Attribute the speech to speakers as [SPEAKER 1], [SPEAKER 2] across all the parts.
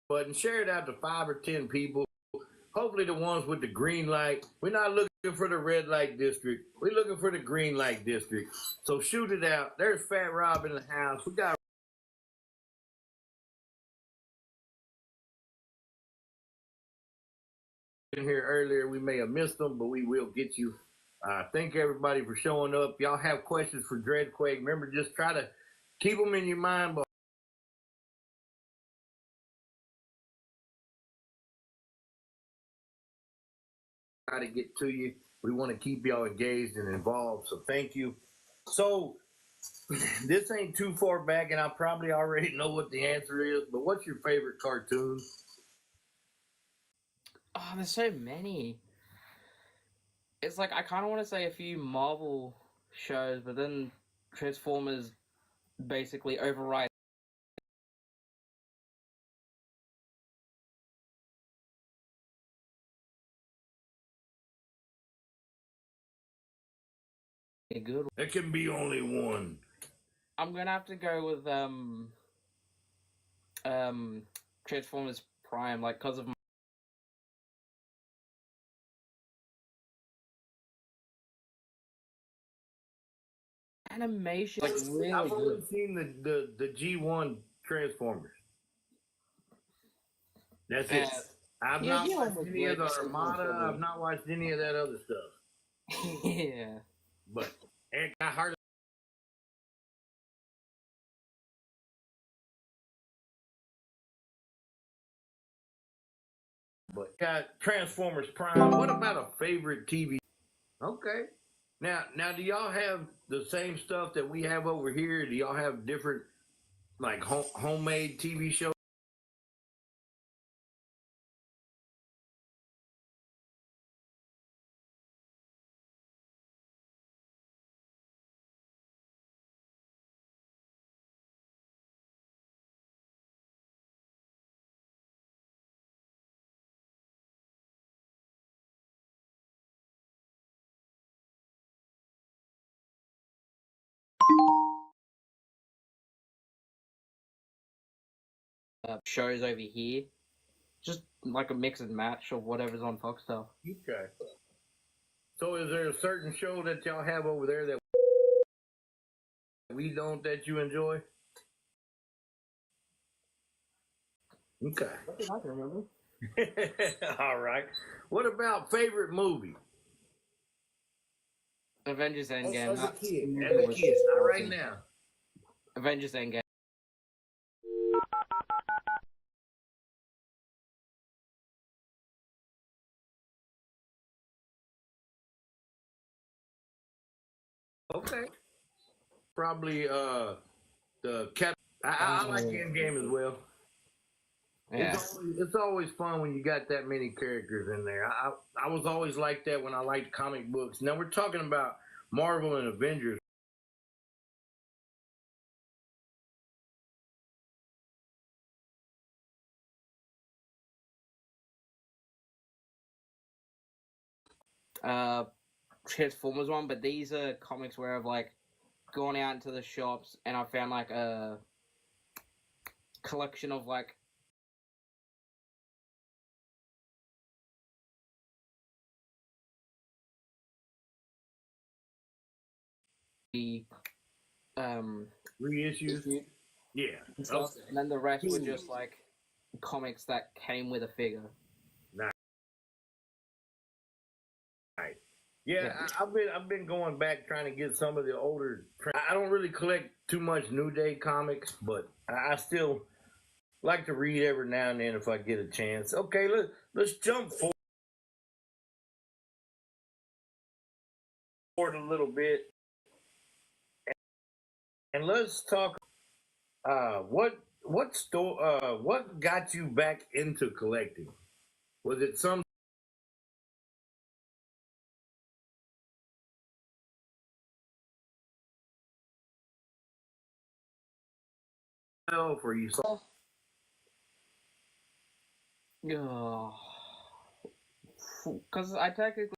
[SPEAKER 1] button, share it out to 5 or 10 people. Hopefully the ones with the green light. We're not looking for the red light district. We're looking for the green light district. So shoot it out. There's Fat Rob in the house. We got in here earlier. We may have missed them, but we will get you. Thank everybody for showing up. Y'all have questions for Dreadquake. Remember, just try to keep them in your mind, but try to get to you. We want to keep y'all engaged and involved, so thank you. So this ain't too far back, and I probably already know what the answer is, but what's your favorite cartoon?
[SPEAKER 2] Oh, there's so many. It's like I kind of want to say a few Marvel shows, but then Transformers basically override. A good one.
[SPEAKER 1] There can be only one.
[SPEAKER 2] I'm gonna have to go with Transformers Prime, like because of animation, like really
[SPEAKER 1] I've only
[SPEAKER 2] good.
[SPEAKER 1] seen the G1 Transformers. That's it. I've
[SPEAKER 2] Yeah,
[SPEAKER 1] not
[SPEAKER 2] yeah,
[SPEAKER 1] watched
[SPEAKER 2] was
[SPEAKER 1] any of
[SPEAKER 2] good.
[SPEAKER 1] the Armada. I've not watched any of that other stuff.
[SPEAKER 2] Yeah.
[SPEAKER 1] But I hardly. But got Transformers Prime. What about a favorite TV? Okay. Now, do y'all have the same stuff that we have over here? Do y'all have different, like homemade TV shows?
[SPEAKER 2] Shows over here, just like a mix and match of whatever's on Foxtel.
[SPEAKER 1] Okay. So, is there a certain show that y'all have over there that we don't that you enjoy? Okay.
[SPEAKER 2] I can remember.
[SPEAKER 1] All right. What about favorite movie?
[SPEAKER 2] Avengers Endgame.
[SPEAKER 1] As a kid, not right now.
[SPEAKER 2] Avengers Endgame.
[SPEAKER 1] Okay. Probably the Cap. I like Endgame as well.
[SPEAKER 2] Yeah.
[SPEAKER 1] It's always fun when you got that many characters in there. I was always like that when I liked comic books. Now we're talking about Marvel and Avengers.
[SPEAKER 2] Transformers one, but these are comics where I've like gone out into the shops and I found like a collection of like the
[SPEAKER 1] Reissues. Yeah.
[SPEAKER 2] and stuff, and then the rest were just like comics that came with a figure.
[SPEAKER 1] Nice. Yeah, I've been going back trying to get some of the older. I don't really collect too much New Day comics, but I still like to read every now and then if I get a chance. Okay, let's jump forward a little bit and let's talk. What got you back into collecting? Was it some or you saw?
[SPEAKER 2] Because I technically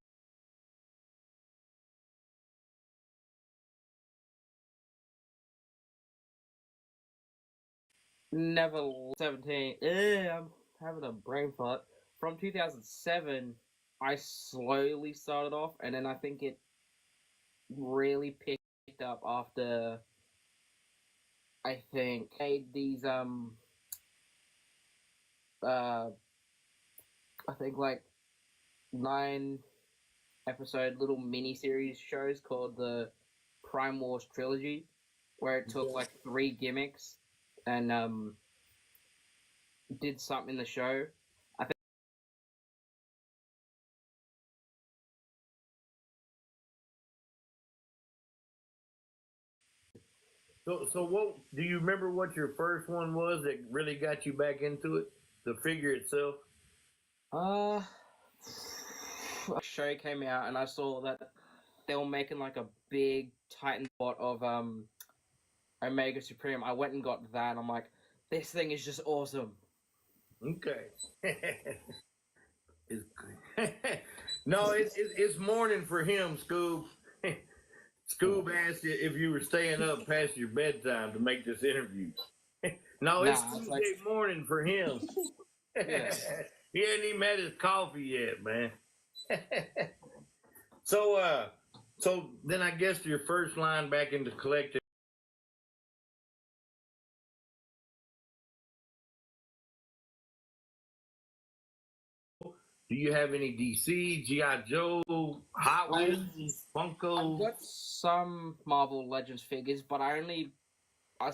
[SPEAKER 2] Never 17. I'm having a brain fart. From 2007, I slowly started off, and then I think it really picked up after I think made these uh I think like 9 episode little mini series shows called the Prime Wars trilogy, where it took like 3 gimmicks and did something in the show. I think
[SPEAKER 1] So what do you remember? What your first one was that really got you back into it? The figure itself.
[SPEAKER 2] a show came out and I saw that they were making like a big Titan bot of Omega Supreme. I went and got that and I'm like, this thing is just awesome.
[SPEAKER 1] Okay. No, it's morning for him, Scoob. Scoob asked you if you were staying up past your bedtime to make this interview. No, it's Tuesday like... morning for him. Yeah. He hadn't even had his coffee yet, man. So then I guess your first line back into collecting. Do you have any DC, G.I. Joe, Hot Wheels, Funko?
[SPEAKER 2] I've got some Marvel Legends figures, but I'd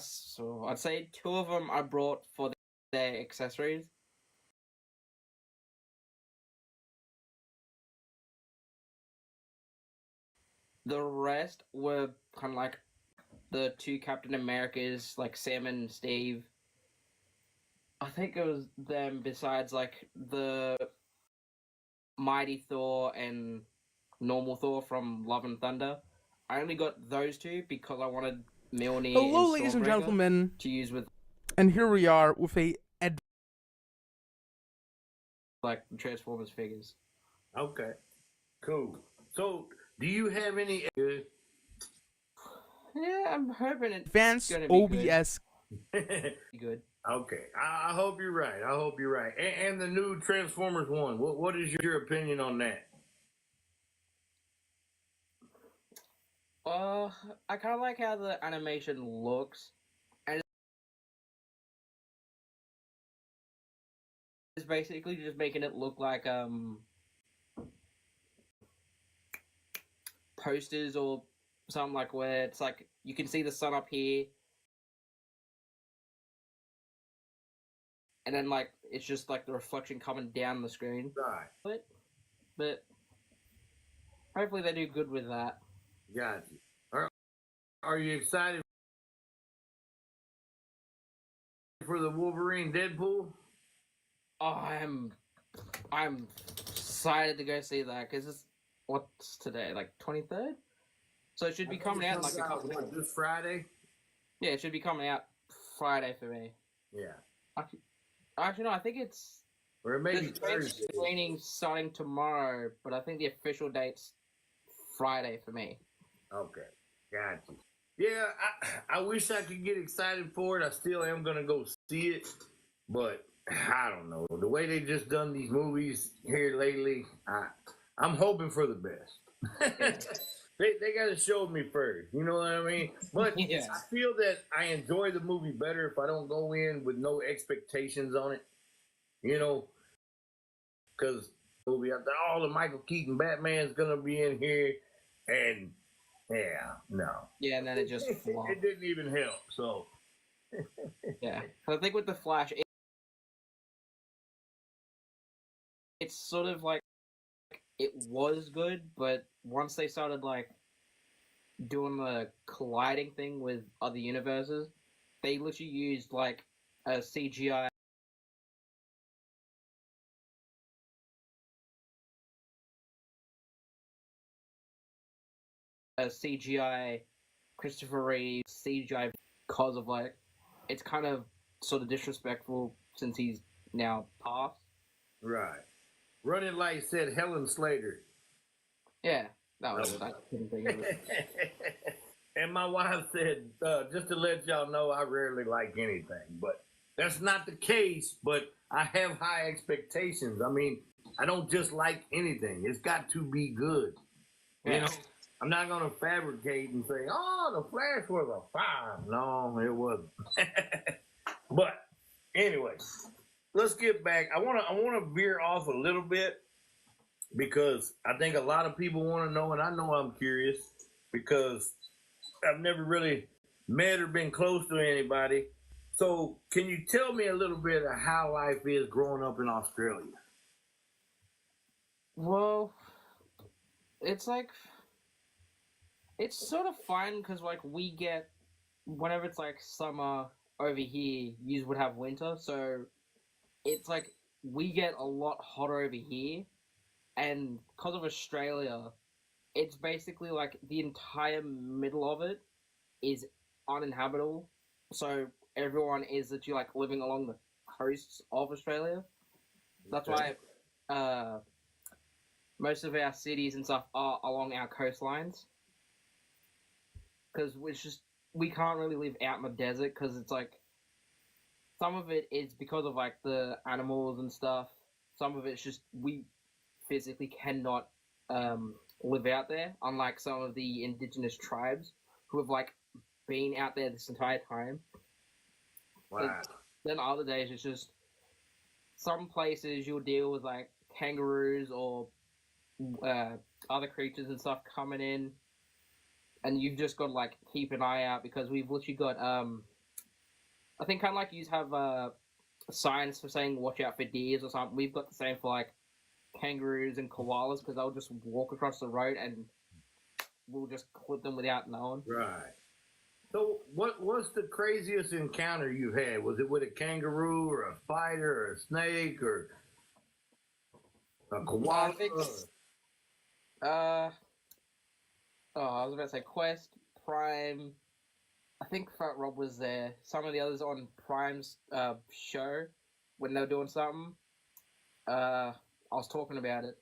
[SPEAKER 2] say 2 of them I brought for their accessories. The rest were kind of like the 2 Captain Americas, like Sam and Steve. I think it was them besides like the Mighty Thor and Normal Thor from Love and Thunder. I only got those 2 because I wanted Mjolnir.
[SPEAKER 3] Hello, ladies and gentlemen,
[SPEAKER 2] to use with,
[SPEAKER 3] and here we are with a
[SPEAKER 2] like Transformers figures.
[SPEAKER 1] Okay, cool. So, do you have any?
[SPEAKER 2] Yeah, I'm hoping it's
[SPEAKER 3] advanced OBS.
[SPEAKER 2] Good.
[SPEAKER 1] Okay, I hope you're right. I hope you're right. And the new Transformers one. What is your opinion on that?
[SPEAKER 2] I kind of like how the animation looks, and it's basically just making it look like posters or something, like where it's like you can see the sun up here, and then like it's just like the reflection coming down the screen.
[SPEAKER 1] Right.
[SPEAKER 2] But hopefully they do good with that.
[SPEAKER 1] Got you. Are you excited for the Wolverine Deadpool?
[SPEAKER 2] Oh, I'm excited to go see that because it's what's today, like 23rd? So it should be coming out like a couple days.
[SPEAKER 1] This Friday?
[SPEAKER 2] Yeah, it should be coming out Friday for me.
[SPEAKER 1] Yeah.
[SPEAKER 2] Actually, no, I think it's...
[SPEAKER 1] Or maybe Thursday.
[SPEAKER 2] Screening starting tomorrow, but I think the official date's Friday for me.
[SPEAKER 1] Okay, got you. Yeah, I wish I could get excited for it. I still am going to go see it, but I don't know. The way they just done these movies here lately, I'm hoping for the best. They got to show me first, you know what I mean? But yeah. I feel that I enjoy the movie better if I don't go in with no expectations on it, you know, because movie after all the Michael Keaton Batman's going to be in here, and yeah, no.
[SPEAKER 2] Yeah, and then it just flopped.
[SPEAKER 1] It didn't even help, so.
[SPEAKER 2] Yeah, I think with the Flash, it's sort of like it was good, but once they started like doing the colliding thing with other universes, they literally used like a CGI Christopher Reeve CGI because of like it's kind of sort of disrespectful since he's now passed.
[SPEAKER 1] Right. Running Light said Helen Slater.
[SPEAKER 2] Yeah, that was I couldn't think of it.
[SPEAKER 1] And my wife said, just to let y'all know, I rarely like anything, but that's not the case, but I have high expectations. I mean, I don't just like anything. It's got to be good. You know, I'm not gonna fabricate and say, "Oh, the Flash was a 5." No, it wasn't. But anyway, let's get back. I wanna veer off a little bit because I think a lot of people want to know, and I know I'm curious because I've never really met or been close to anybody. So, can you tell me a little bit of how life is growing up in Australia?
[SPEAKER 2] Well, it's like it's sort of fun because like we get whenever it's like summer over here, you would have winter, so it's like we get a lot hotter over here, and because of Australia, it's basically like the entire middle of it is uninhabitable. So everyone is literally like living along the coasts of Australia. That's why most of our cities and stuff are along our coastlines. Because we can't really live out in the desert because it's like some of it is because of like the animals and stuff. Some of it's just we physically cannot live out there, unlike some of the indigenous tribes who have like been out there this entire time.
[SPEAKER 1] Wow.
[SPEAKER 2] Then other days it's just some places you'll deal with like kangaroos or other creatures and stuff coming in, and you've just got to like keep an eye out because we've literally got I think kind of like you have signs for saying watch out for deers or something. We've got the same for like kangaroos and koalas because they'll just walk across the road and we'll just clip them without knowing.
[SPEAKER 1] Right. So, what's the craziest encounter you've had? Was it with a kangaroo or a spider or a snake or a koala?
[SPEAKER 2] I think, I was about to say Quest, Prime. I think Fat Rob was there. Some of the others on Prime's show when they were doing something. I was talking about it.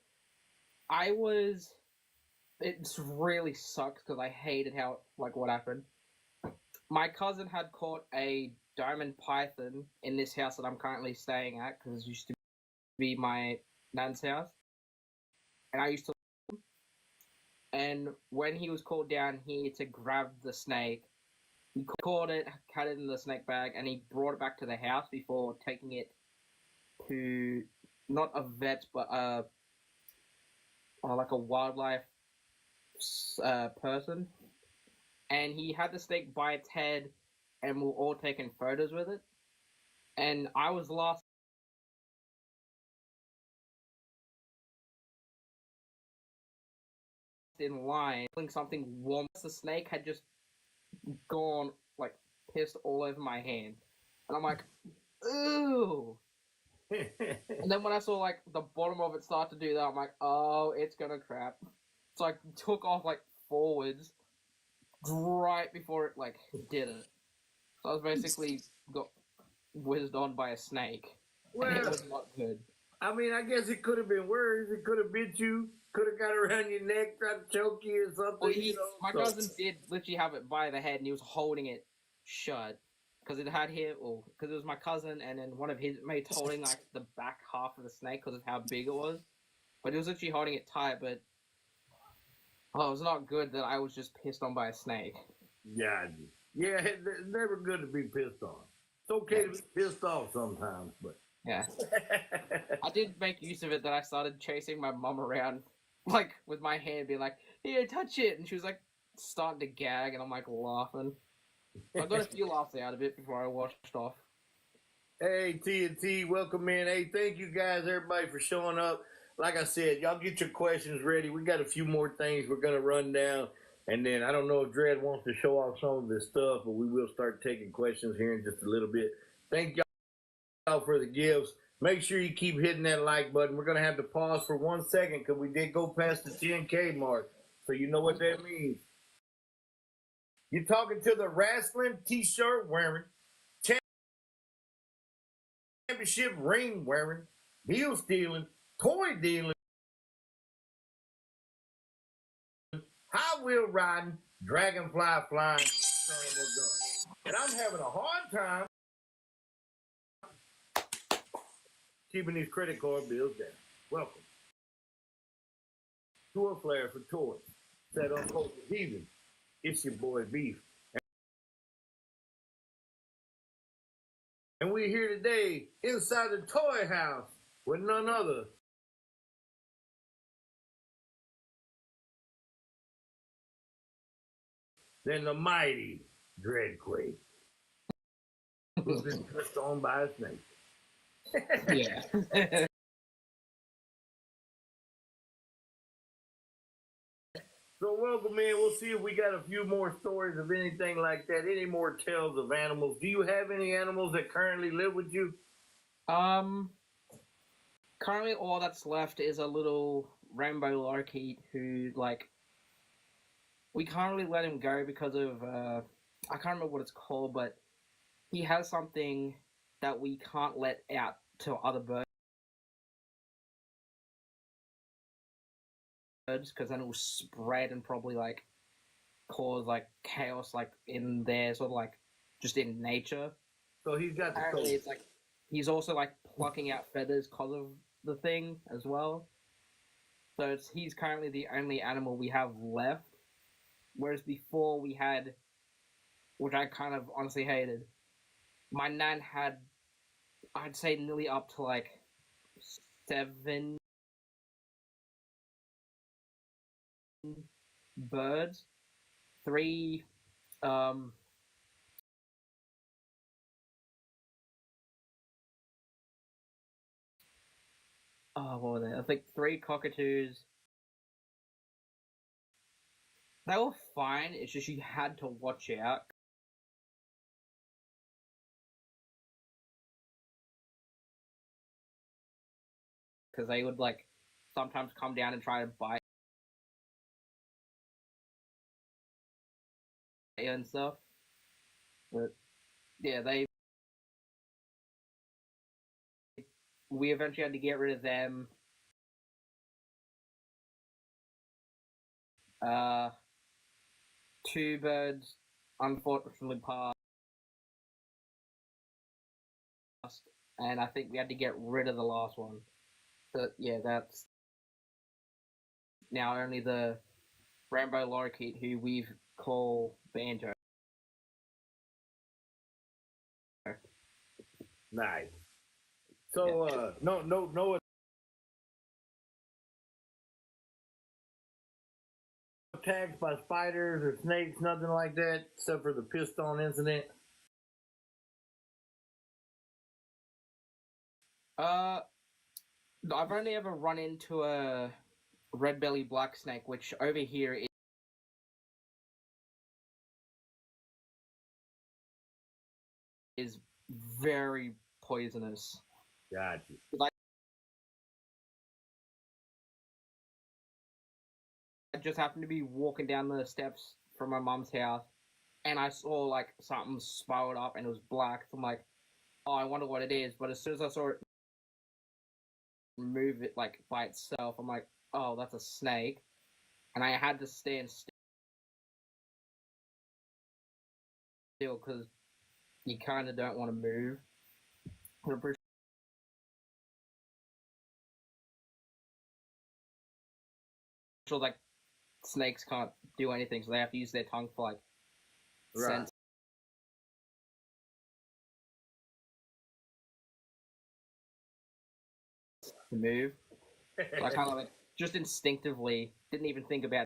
[SPEAKER 2] It really sucks because I hated how like what happened. My cousin had caught a diamond python in this house that I'm currently staying at because it used to be my nan's house, and I used to. And when he was called down here to grab the snake, he caught it, cut it in the snake bag, and he brought it back to the house before taking it to not a vet, but like a wildlife person. And he had the snake by its head, and we were all taking photos with it. And I was last in line, feeling something warm. The snake had just gone, like, pissed all over my hand. And I'm like, ooh. And then when I saw, like, the bottom of it start to do that, I'm like, oh, it's gonna crap. So I took off, like, forwards right before it, like, did it. So I was basically got whizzed on by a snake.
[SPEAKER 1] Well,
[SPEAKER 2] and it was not good.
[SPEAKER 1] I mean, I guess it could have been worse. It could have bit you, could have got around your neck, tried to choke you or something.
[SPEAKER 2] Well, my cousin did literally have it by the head, and he was holding it shut. Because it had here, because it was my cousin, and then one of his mates holding, like, the back half of the snake because of how big it was. But he was literally holding it tight, but it was not good that I was just pissed on by a snake.
[SPEAKER 1] Yeah, it's never good to be pissed on. It's okay to be pissed off sometimes, but...
[SPEAKER 2] Yeah. I did make use of it that I started chasing my mum around, like, with my hand, being like, here, touch it! And she was, like, starting to gag, and I'm, like, laughing. I got a few laughs out of it before I washed off.
[SPEAKER 1] Hey, T&T, welcome in. Hey, thank you guys, everybody, for showing up. Like I said, y'all get your questions ready. We got a few more things we're going to run down. And then I don't know if Dredd wants to show off some of this stuff, but we will start taking questions here in just a little bit. Thank y'all for the gifts. Make sure you keep hitting that like button. We're going to have to pause for 1 second because we did go past the 10K mark. So you know what that means. You're talking to the wrestling t-shirt wearing, championship ring wearing, deal stealing, toy dealing, high wheel riding, dragonfly flying, son of a gun. And I'm having a hard time keeping these credit card bills down. Welcome to a Flair for Toys. Set on Culture Heathen. It's your boy Beef. And we're here today inside the toy house with none other than the mighty Dreadquake, who's been touched on by a snake.
[SPEAKER 2] Yeah.
[SPEAKER 1] So welcome in. We'll see if we got a few more stories of anything like that. Any more tales of animals. Do you have any animals that currently live with you?
[SPEAKER 2] Currently all that's left is a little rainbow lorikeet who, like, we can't really let him go because of, I can't remember what it's called, but he has something that we can't let out to other birds because then it will spread and probably, like, cause, like, chaos, like, in there, sort of, like, just in nature.
[SPEAKER 1] So he's got the
[SPEAKER 2] Apparently it's, like, he's also, like, plucking out feathers because of the thing as well. So he's currently the only animal we have left. Whereas before we had, which I kind of honestly hated, my nan had, I'd say nearly up to like 7 birds, 3, what were they? I think 3 cockatoos. They were fine, it's just you had to watch out. Because they would, like, sometimes come down and try to bite you and stuff. But, yeah, we eventually had to get rid of them. 2 birds unfortunately passed, and I think we had to get rid of the last one. But yeah, that's now only the rainbow lorikeet who we call Banjo.
[SPEAKER 1] Nice. So no attacks by spiders or snakes, nothing like that, except for the piston incident.
[SPEAKER 2] I've only ever run into a red belly black snake, which over here is very poisonous.
[SPEAKER 1] Gotcha.
[SPEAKER 2] I just happened to be walking down the steps from my mom's house, and I saw, like, something spiraled up, and it was black. So I'm like, oh, I wonder what it is. But as soon as I saw it move it, like, by itself, I'm like, oh, that's a snake. And I had to stand still, because you kind of don't want to move. I'm pretty sure, like, snakes can't do anything, so they have to use their tongue for, like, sense to move. So I kind of, like, just instinctively didn't even think about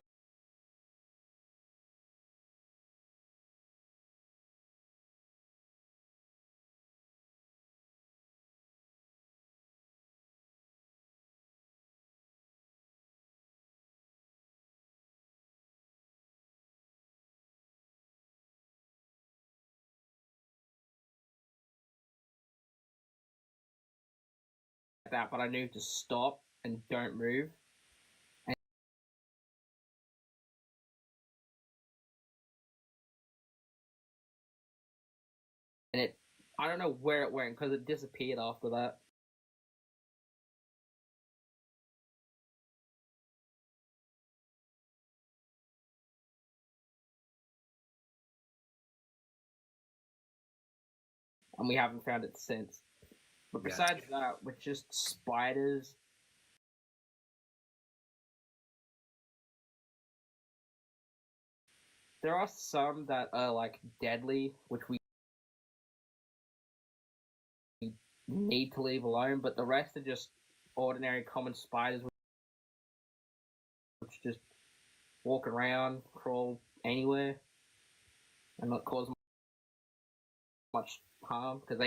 [SPEAKER 2] that, but I knew to stop and don't move. And it, I don't know where it went, because it disappeared after that. And we haven't found it since. But besides that, with just spiders, there are some that are like deadly, which we need to leave alone. But the rest are just ordinary common spiders, which just walk around, crawl anywhere, and not cause much harm because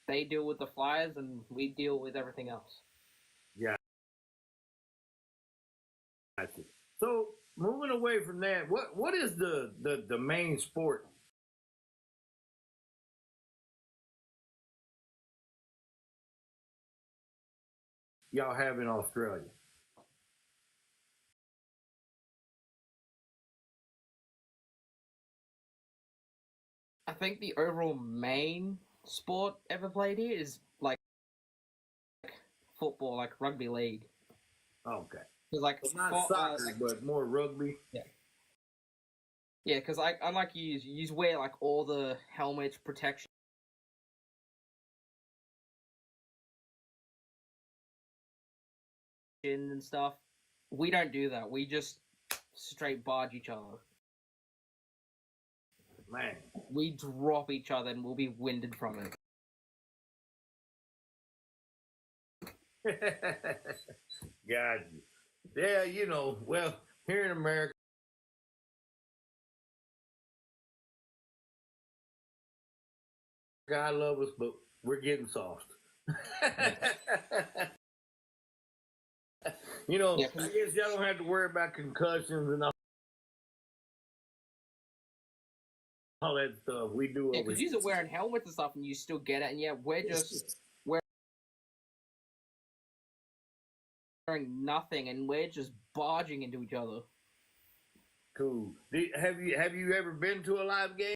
[SPEAKER 2] they deal with the flies and we deal with everything else.
[SPEAKER 1] Yeah. So moving away from that, what is the main sport y'all have in Australia?
[SPEAKER 2] I think the overall main sport ever played here is like football, like rugby league.
[SPEAKER 1] Okay.
[SPEAKER 2] Cause like
[SPEAKER 1] so not soccer, but more rugby.
[SPEAKER 2] Yeah. Yeah, because like unlike you wear like all the helmets, protection, and stuff. We don't do that. We just straight barge each other.
[SPEAKER 1] Man.
[SPEAKER 2] We drop each other and we'll be winded from
[SPEAKER 1] it. Got you. Yeah, well, here in America, God love us, but we're getting soft. I guess y'all don't have to worry about concussions and all that stuff. We do.
[SPEAKER 2] Yeah, because you're wearing helmets and stuff, and you still get it, and yeah, we're just wearing nothing, and we're just barging into each other.
[SPEAKER 1] Cool. Have you ever been to a live game?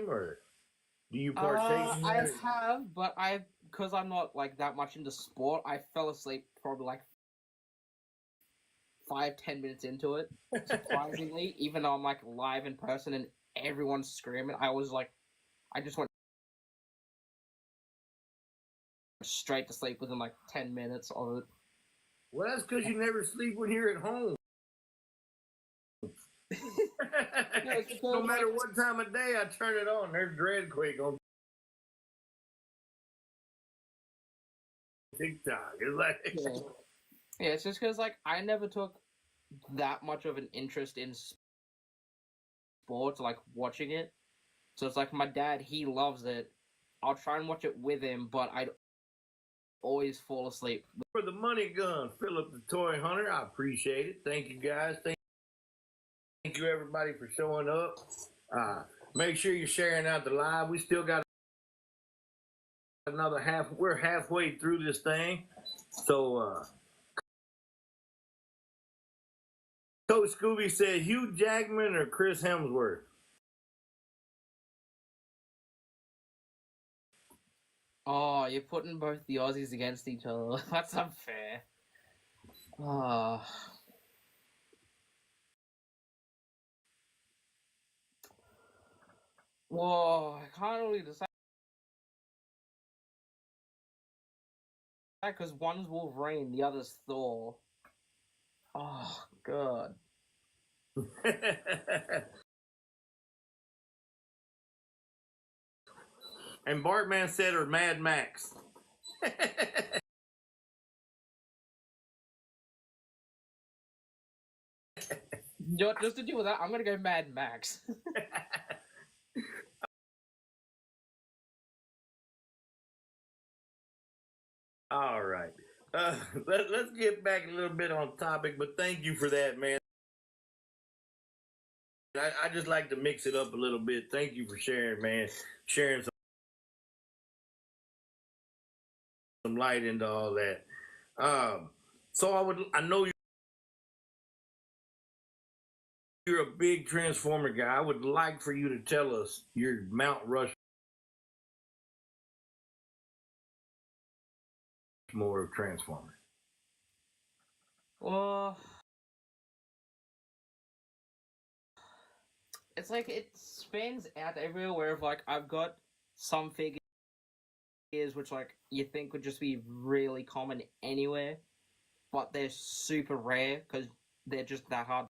[SPEAKER 1] Or do you partake in that?
[SPEAKER 2] I have, but because I'm not like that much into sport, I fell asleep probably like 5-10 minutes into it. Surprisingly, even though I'm like live in person and everyone's screaming, I just went straight to sleep within like 10 minutes of it.
[SPEAKER 1] Well, that's because you never sleep when you're at home. Yeah, no matter what time of day I turn it on, there's Dreadquake on TikTok. It's like
[SPEAKER 2] yeah, it's just because like I never took that much of an interest in sports, like watching it. So it's like my dad, he loves it. I'll try and watch it with him, but I'd always fall asleep.
[SPEAKER 1] For the money gun, Philip the Toy Hunter, I appreciate it. Thank you guys. Thank you everybody for showing up. Make sure you're sharing out the live. We still got another half. We're halfway through this thing. So Coach Scooby said Hugh Jackman or Chris Hemsworth.
[SPEAKER 2] Oh, you're putting both the Aussies against each other. That's unfair. Oh. Whoa, I can't really decide. Because one's Wolverine, the other's Thor. Oh, God.
[SPEAKER 1] And Bartman said, or Mad Max.
[SPEAKER 2] Just to deal with that, I'm going to go Mad Max.
[SPEAKER 1] All right. Let's get back a little bit on topic, but thank you for that, man. I just like to mix it up a little bit. Thank you for sharing, man. Sharing some light into all that. So I know you're a big Transformer guy. I would like for you to tell us your Mount Rushmore of Transformers.
[SPEAKER 2] Well, it's like it spans out everywhere. Where if, like I've got some figures which like you think would just be really common anywhere, but they're super rare because they're just that hard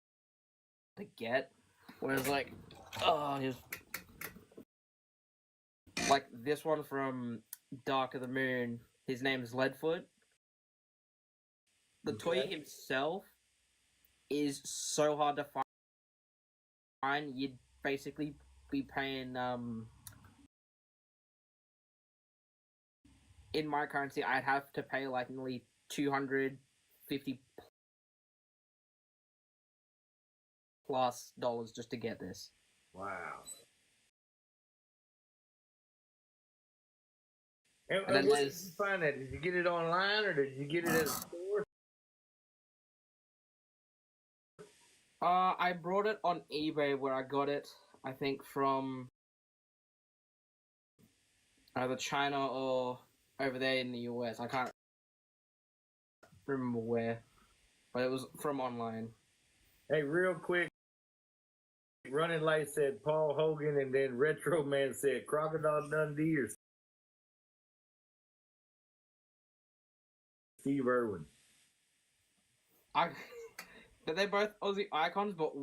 [SPEAKER 2] to get. Whereas like, here's like this one from Dark of the Moon. His name is Leadfoot. The toy himself is so hard to find. You'd basically be paying in my currency. I'd have to pay like nearly $250 plus just to get this.
[SPEAKER 1] Wow.
[SPEAKER 2] And
[SPEAKER 1] where
[SPEAKER 2] then
[SPEAKER 1] did you
[SPEAKER 2] there's
[SPEAKER 1] find that? Did you get it online or did you get it at a store?
[SPEAKER 2] I brought it on eBay where I got it, I think from either China or over there in the US. I can't remember where, but it was from online.
[SPEAKER 1] Hey, real quick, Running Light said Paul Hogan, and then Retro Man said Crocodile Dundee or Steve Irwin.
[SPEAKER 2] They're both Aussie icons, but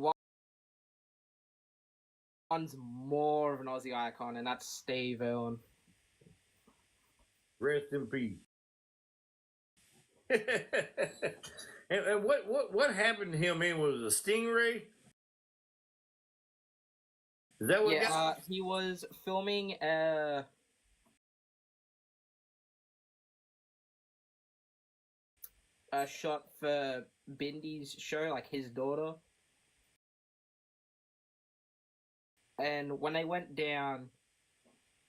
[SPEAKER 2] one's more of an Aussie icon, and that's Steve Irwin.
[SPEAKER 1] Rest in peace. and what happened to him? Man, was it a stingray? Is that what?
[SPEAKER 2] Yeah, he was filming a shot for Bindy's show, like his daughter. And when they went down,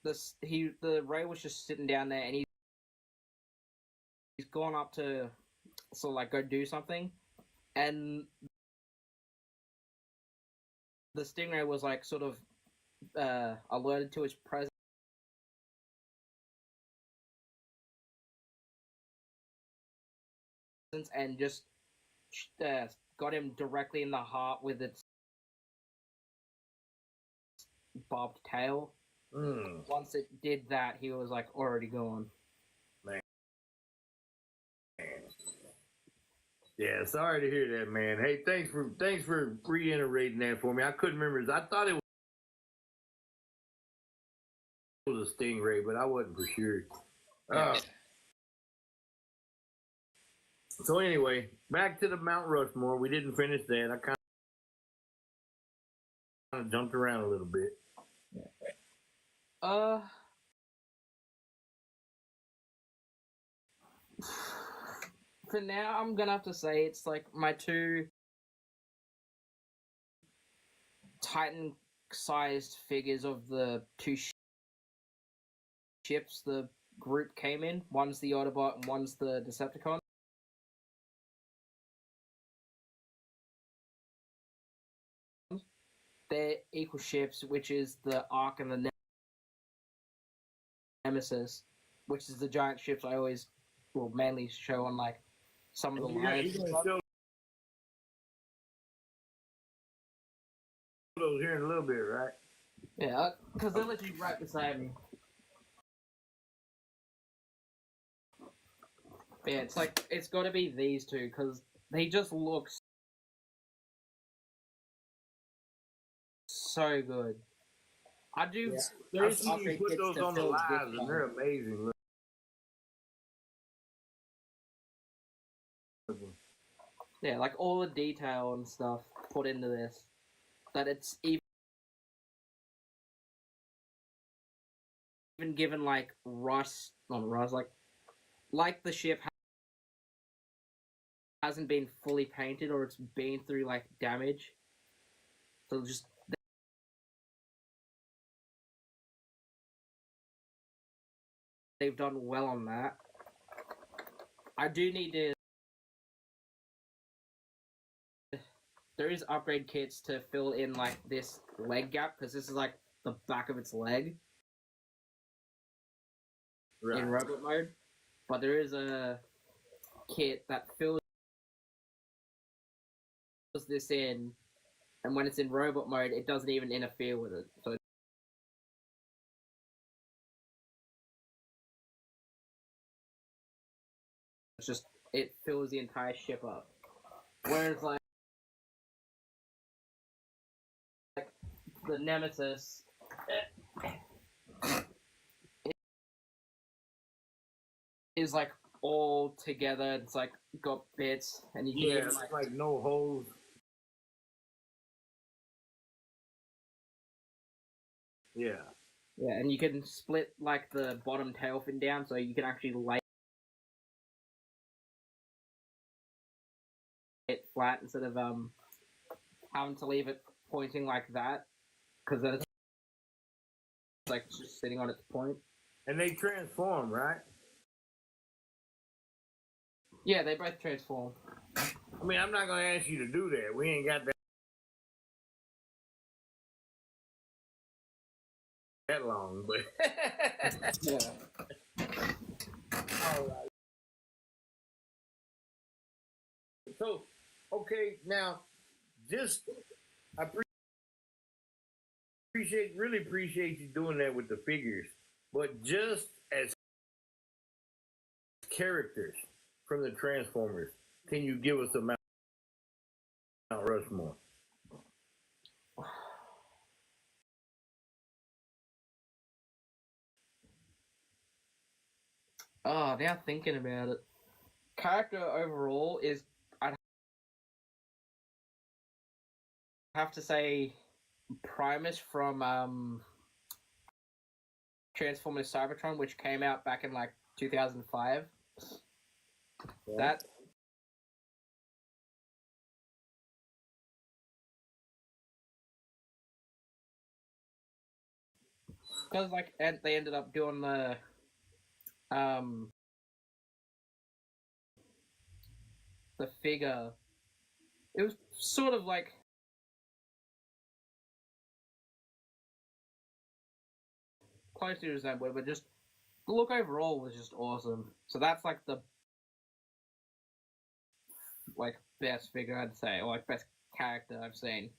[SPEAKER 2] the Ray was just sitting down there, and he's gone up to sort of like go do something, and the stingray was like sort of alerted to his presence and just got him directly in the heart with its bobbed tail. Once it did that, he was like already gone.
[SPEAKER 1] Man. Yeah, sorry to hear that, man. Hey, thanks for reiterating that for me. I couldn't remember. I thought it was a stingray, but I wasn't for sure. So anyway, back to the Mount Rushmore. We didn't finish that. I kind of jumped around a little bit.
[SPEAKER 2] For now, I'm gonna have to say it's like my two Titan-sized figures of the two ships the group came in. One's the Autobot and one's the Decepticon. They're equal ships, which is the Ark and the Nemesis, which is the giant ships I always will mainly show on like some of the lines.
[SPEAKER 1] You're gonna show those here in a little bit, right?
[SPEAKER 2] Yeah, because they're literally right beside me. Yeah, it's like it's got to be these two because they just look so good. I do.
[SPEAKER 1] Yeah.
[SPEAKER 2] There's
[SPEAKER 1] I see you put those on the lives, and they're amazing. Look.
[SPEAKER 2] Yeah, like all the detail and stuff put into this, that it's even given like like the ship hasn't been fully painted or it's been through like damage, so just they've done well on that. I do need to. There is upgrade kits to fill in like this leg gap because this is like the back of its leg in robot mode. But there is a kit that fills this in and when it's in robot mode, it doesn't even interfere with it. So it's just it fills the entire ship up. Whereas like the Nemesis is like all together. It's like got bits, and you can
[SPEAKER 1] Yeah,
[SPEAKER 2] even,
[SPEAKER 1] it's like no holes. Yeah.
[SPEAKER 2] yeah, and you can split like the bottom tail fin down, so you can actually lay it flat instead of having to leave it pointing like that, because then it's like just sitting on its point.
[SPEAKER 1] And they transform, right?
[SPEAKER 2] Yeah, they both transform.
[SPEAKER 1] I mean, I'm not gonna ask you to do that. We ain't got that long, but
[SPEAKER 2] Yeah.
[SPEAKER 1] all right. So, okay, now, just I really appreciate you doing that with the figures, but just as characters from the Transformers, can you give us a Mount Rushmore?
[SPEAKER 2] Oh, now thinking about it, character overall is, I'd have to say Primus from Transformers Cybertron, which came out back in like 2005.
[SPEAKER 1] Yeah.
[SPEAKER 2] That because like, and they ended up doing the figure. It was sort of like closely resembled, but just the look overall was just awesome. So that's like the like best figure I'd say, or like best character I've seen.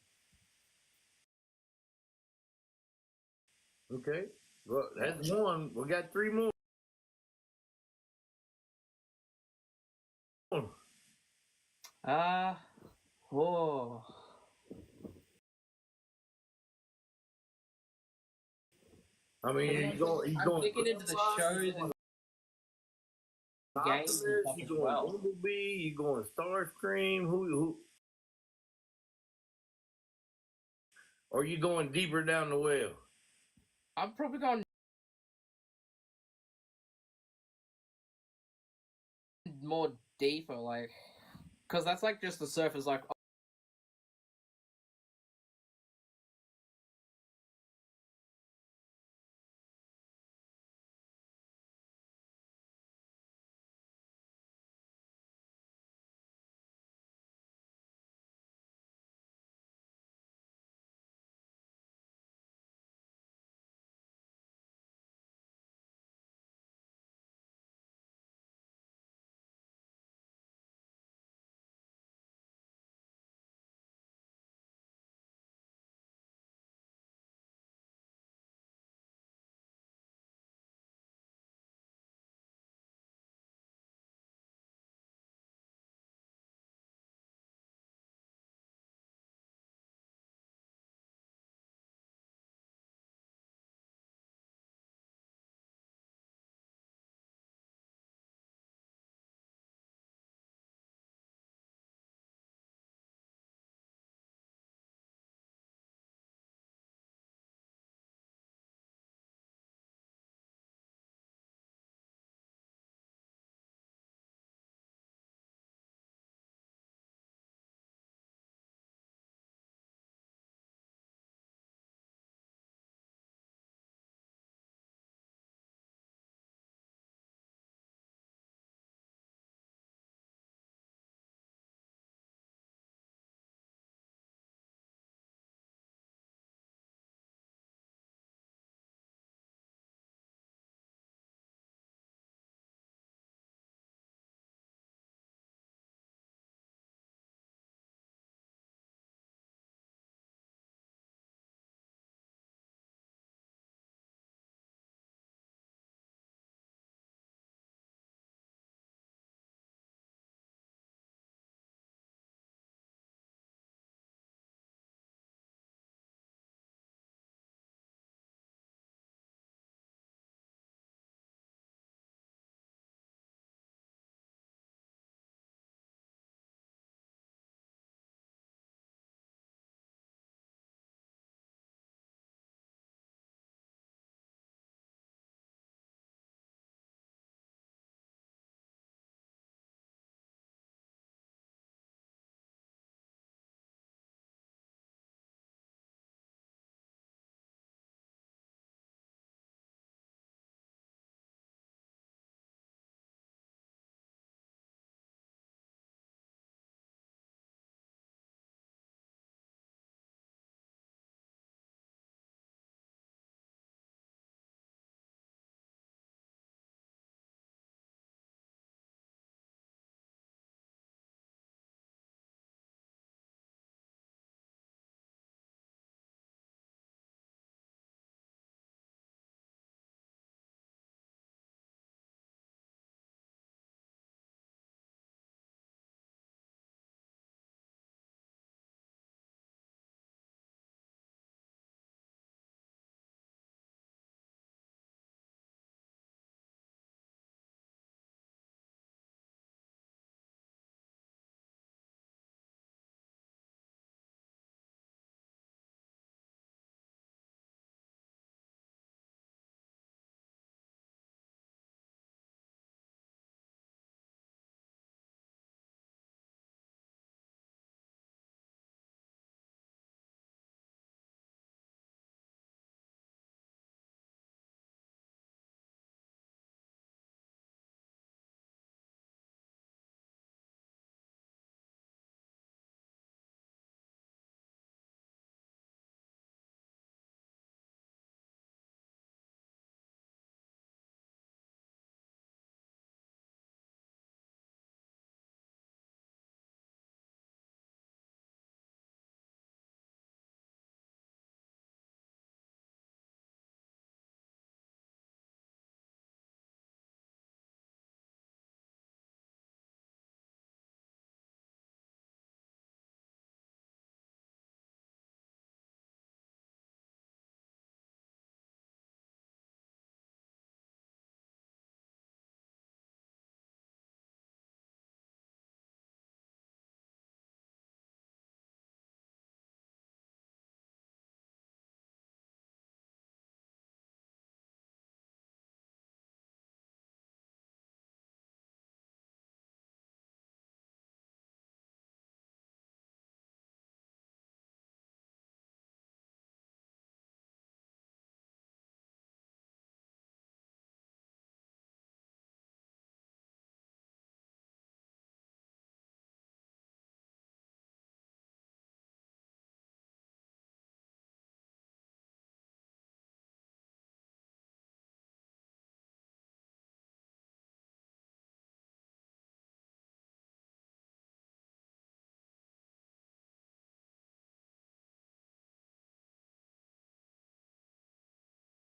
[SPEAKER 1] Okay, well, that's one. We got three more.
[SPEAKER 2] Whoa.
[SPEAKER 1] I mean, he's
[SPEAKER 2] I'm
[SPEAKER 1] going.
[SPEAKER 2] thinking into the shows and games and stuff
[SPEAKER 1] You
[SPEAKER 2] as
[SPEAKER 1] going
[SPEAKER 2] well.
[SPEAKER 1] Bumblebee? You going Starscream? Who? Or you going deeper down the well?
[SPEAKER 2] I'm probably going more deeper, like, because that's like just the surface, like,